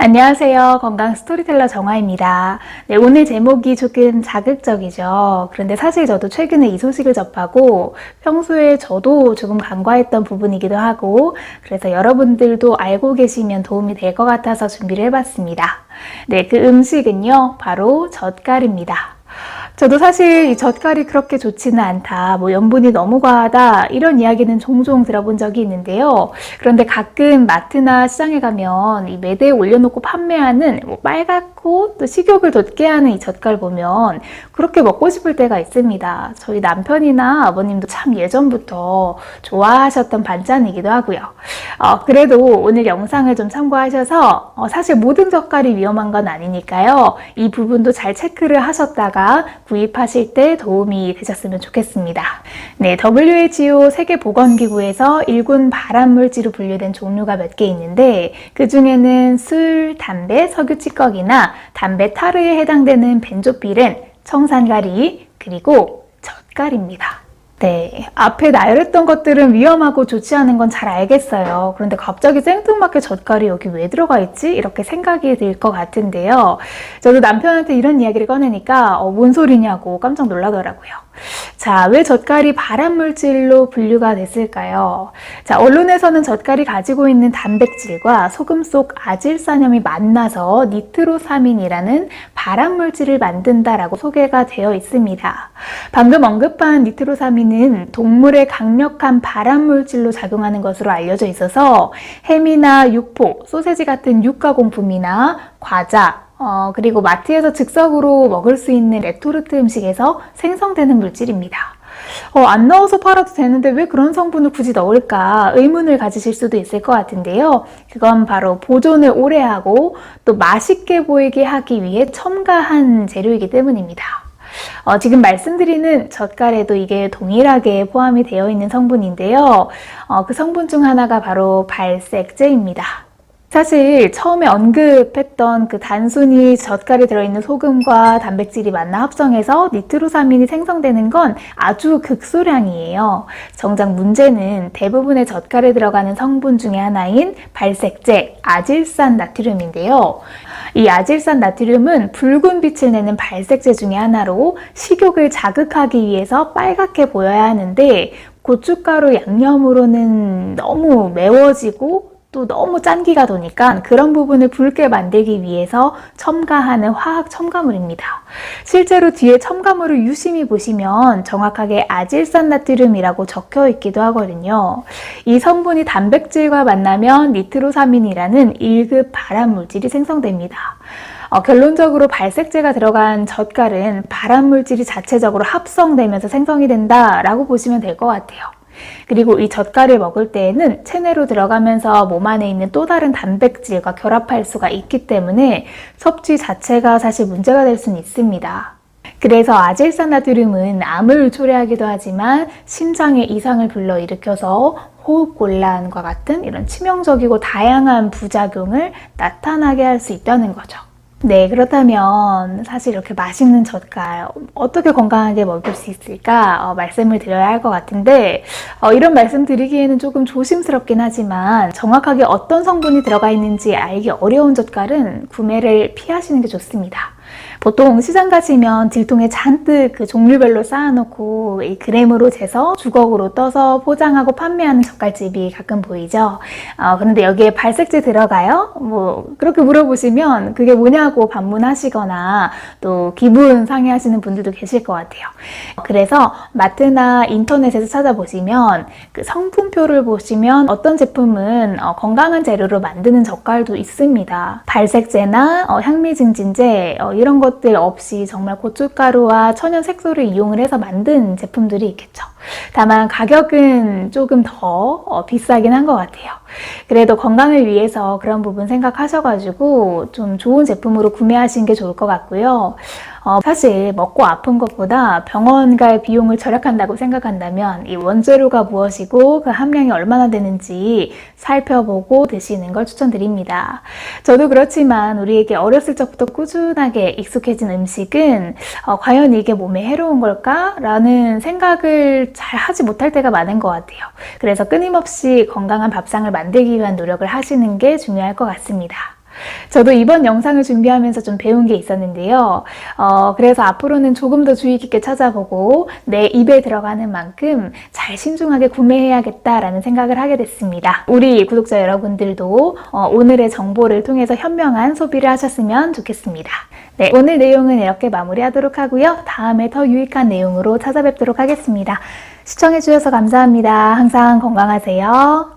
안녕하세요. 건강 스토리텔러 정화입니다. 네, 오늘 제목이 조금 자극적이죠. 그런데 사실 저도 최근에 이 소식을 접하고 평소에 저도 조금 간과했던 부분이기도 하고 그래서 여러분들도 알고 계시면 도움이 될 것 같아서 준비를 해봤습니다. 네, 그 음식은요, 바로 젓갈입니다. 저도 사실 이 젓갈이 그렇게 좋지는 않다, 연분이 너무 과하다 이런 이야기는 종종 들어본 적이 있는데요. 그런데 가끔 마트나 시장에 가면 이 매대에 올려놓고 판매하는 빨갛고 또 식욕을 돋게 하는 이 젓갈 보면 그렇게 먹고 싶을 때가 있습니다. 저희 남편이나 아버님도 참 예전부터 좋아하셨던 반찬이기도 하고요. 그래도 오늘 영상을 좀 참고하셔서 사실 모든 젓갈이 위험한 건 아니니까요. 이 부분도 잘 체크를 하셨다가 구입하실 때 도움이 되셨으면 좋겠습니다. 네, WHO 세계보건기구에서 일군 발암물질로 분류된 종류가 몇 개 있는데 그 중에는 술, 담배, 석유 찌꺼기나 담배 타르에 해당되는 벤조필은, 청산가리, 그리고 젓갈입니다. 네, 앞에 나열했던 것들은 위험하고 좋지 않은 건 잘 알겠어요. 그런데 갑자기 생뚱맞게 젓갈이 여기 왜 들어가 있지? 이렇게 생각이 들 것 같은데요. 저도 남편한테 이런 이야기를 꺼내니까 뭔 소리냐고 깜짝 놀라더라고요. 자, 왜 젓갈이 발암물질로 분류가 됐을까요? 자, 언론에서는 젓갈이 가지고 있는 단백질과 소금 속 아질산염이 만나서 니트로사민이라는 발암물질을 만든다라고 소개가 되어 있습니다. 방금 언급한 니트로사민은 동물의 강력한 발암물질로 작용하는 것으로 알려져 있어서 햄이나 육포, 소세지 같은 육가공품이나 과자, 그리고 마트에서 즉석으로 먹을 수 있는 레토르트 음식에서 생성되는 물질입니다. 안 넣어서 팔아도 되는데 왜 그런 성분을 굳이 넣을까 의문을 가지실 수도 있을 것 같은데요. 그건 바로 보존을 오래 하고 또 맛있게 보이게 하기 위해 첨가한 재료이기 때문입니다. 지금 말씀드리는 젓갈에도 이게 동일하게 포함이 되어 있는 성분인데요. 그 성분 중 하나가 바로 발색제입니다. 사실 처음에 언급했던 그 단순히 젓갈에 들어있는 소금과 단백질이 만나 합성해서 니트로사민이 생성되는 건 아주 극소량이에요. 정작 문제는 대부분의 젓갈에 들어가는 성분 중에 하나인 발색제, 아질산 나트륨인데요. 이 아질산 나트륨은 붉은 빛을 내는 발색제 중에 하나로 식욕을 자극하기 위해서 빨갛게 보여야 하는데 고춧가루 양념으로는 너무 매워지고 또 너무 짠기가 도니까 그런 부분을 붉게 만들기 위해서 첨가하는 화학 첨가물입니다. 실제로 뒤에 첨가물을 유심히 보시면 정확하게 아질산 나트륨이라고 적혀 있기도 하거든요. 이 성분이 단백질과 만나면 니트로사민이라는 1급 발암물질이 생성됩니다. 결론적으로 발색제가 들어간 젓갈은 발암물질이 자체적으로 합성되면서 생성이 된다라고 보시면 될 것 같아요. 그리고 이 젓갈을 먹을 때에는 체내로 들어가면서 몸 안에 있는 또 다른 단백질과 결합할 수가 있기 때문에 섭취 자체가 사실 문제가 될 수는 있습니다. 그래서 아질산나트륨은 암을 초래하기도 하지만 심장에 이상을 불러일으켜서 호흡곤란과 같은 이런 치명적이고 다양한 부작용을 나타나게 할 수 있다는 거죠. 네, 그렇다면 사실 이렇게 맛있는 젓갈 어떻게 건강하게 먹을 수 있을까 말씀을 드려야 할 것 같은데 이런 말씀 드리기에는 조금 조심스럽긴 하지만 정확하게 어떤 성분이 들어가 있는지 알기 어려운 젓갈은 구매를 피하시는 게 좋습니다. 보통 시장 가시면 딜통에 잔뜩 그 종류별로 쌓아놓고 이 그램으로 재서 주걱으로 떠서 포장하고 판매하는 젓갈집이 가끔 보이죠. 그런데 여기에 발색제 들어가요? 그렇게 물어보시면 그게 뭐냐고 반문하시거나 또 기분 상해하시는 분들도 계실 것 같아요. 그래서 마트나 인터넷에서 찾아보시면 그 성분표를 보시면 어떤 제품은 건강한 재료로 만드는 젓갈도 있습니다. 발색제나 향미증진제 이런 것들 없이 정말 고춧가루와 천연 색소를 이용을 해서 만든 제품들이 있겠죠. 다만 가격은 조금 더 비싸긴 한 것 같아요. 그래도 건강을 위해서 그런 부분 생각하셔가지고 좀 좋은 제품으로 구매하시는 게 좋을 것 같고요. 사실 먹고 아픈 것보다 병원 갈 비용을 절약한다고 생각한다면 이 원재료가 무엇이고 그 함량이 얼마나 되는지 살펴보고 드시는 걸 추천드립니다. 저도 그렇지만 우리에게 어렸을 적부터 꾸준하게 익숙해진 음식은 과연 이게 몸에 해로운 걸까? 라는 생각을 잘 하지 못할 때가 많은 것 같아요. 그래서 끊임없이 건강한 밥상을 만들기 위한 노력을 하시는 게 중요할 것 같습니다. 저도 이번 영상을 준비하면서 좀 배운 게 있었는데요. 그래서 앞으로는 조금 더 주의 깊게 찾아보고 내 입에 들어가는 만큼 잘 신중하게 구매해야겠다라는 생각을 하게 됐습니다. 우리 구독자 여러분들도 오늘의 정보를 통해서 현명한 소비를 하셨으면 좋겠습니다. 네, 오늘 내용은 이렇게 마무리하도록 하고요. 다음에 더 유익한 내용으로 찾아뵙도록 하겠습니다. 시청해주셔서 감사합니다. 항상 건강하세요.